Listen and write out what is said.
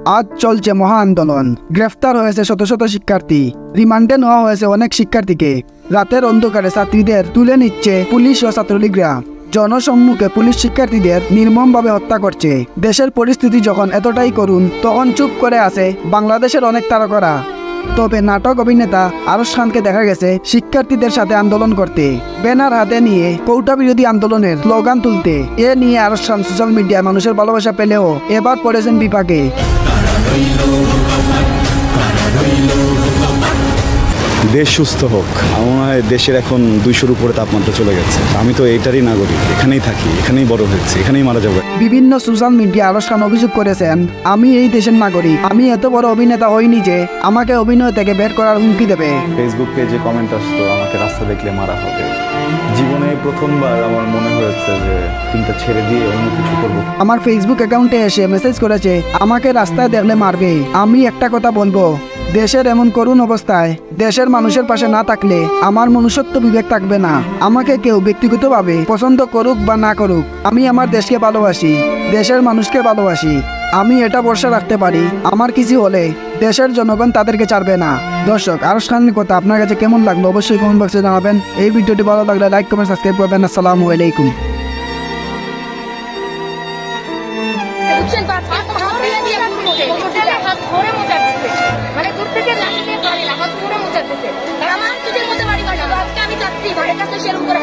আজ চলছে মহা আন্দোলন। গ্রেফতার হয়েছে শত শত শিক্ষার্থী, রিমান্ডে নেওয়া হয়েছে অনেক শিক্ষার্থীকে। রাতের অন্ধকারে ছাত্রীদের তুলে নিচ্ছে পুলিশ ও ছাত্রলীগরা। জনসম্মুখে পুলিশ শিক্ষার্থীদের নির্মমভাবে হত্যা করছে। দেশের পরিস্থিতি যখন এতটাই করুণ, তখন চুপ করে আছে বাংলাদেশের অনেক তারকারা। তবে নাটক অভিনেতা আরশ খানকে দেখা গেছে শিক্ষার্থীদের সাথে আন্দোলন করতে, ব্যানার হাতে নিয়ে কোটা বিরোধী আন্দোলনের স্লোগান তুলতে। এ নিয়ে আরশ খান সোশ্যাল মিডিয়ায় মানুষের ভালোবাসা পেলেও এবার পড়েছেন বিপাকে। দেশ সুস্থ হোক। আমার মনে হয় দেশের এখন 200-র উপরে তাপমাত্রা চলে গেছে। আমি তো এটারই নাগরিক, এখানেই থাকি, এখানেই বড় হয়েছি, এখানেই মারা যাবো। বিভিন্ন সোশ্যাল মিডিয়া আরশ খান অভিযোগ করেছেন, আমি এই দেশের নাগরিক, আমি এত বড় অভিনেতা হইনি যে আমাকে অভিনয় থেকে বের করার হুমকি দেবে। ফেসবুক পেজে কমেন্ট আসতো আমাকে রাস্তা দেখলে মারা হবে। জীবনে প্রথমবার আমার মনে হয়েছে যে তিনটা ছেড়ে দিয়ে অন্য কিছু করবো। আমার ফেসবুক অ্যাকাউন্টে এসে মেসেজ করেছে আমাকে রাস্তায় দেখলে মারবে। আমি একটা কথা বলবো, দেশের এমন করুণ অবস্থায় দেশের মানুষের পাশে না থাকলে আমার মনুষ্যত্ব বিবেক থাকবে না। আমাকে কেউ ব্যক্তিগতভাবে পছন্দ করুক বা না করুক, আমি আমার দেশকে ভালোবাসি, দেশের মানুষকে ভালোবাসি। আমি এটা ভরসা রাখতে পারি, আমার কিছু হলে দেশের জনগণ তাদেরকে ছাড়বে না। দর্শক, আরশ খানের কথা আপনার কাছে কেমন লাগলো অবশ্যই কমেন্ট বক্সে জানাবেন। এই ভিডিওটি ভালো লাগলে লাইক কমেন্ট সাবস্ক্রাইব করবেন। আসসালামু আলাইকুম। মানে দূর থেকে লাঠি দিয়ে পারি না, হাত পুরো মোচার দিতে। আমার তুদের মধ্যে বাড়ি বাড়ি আজকে আমি চাচ্ছি ঘরের কাছে সেরকম করে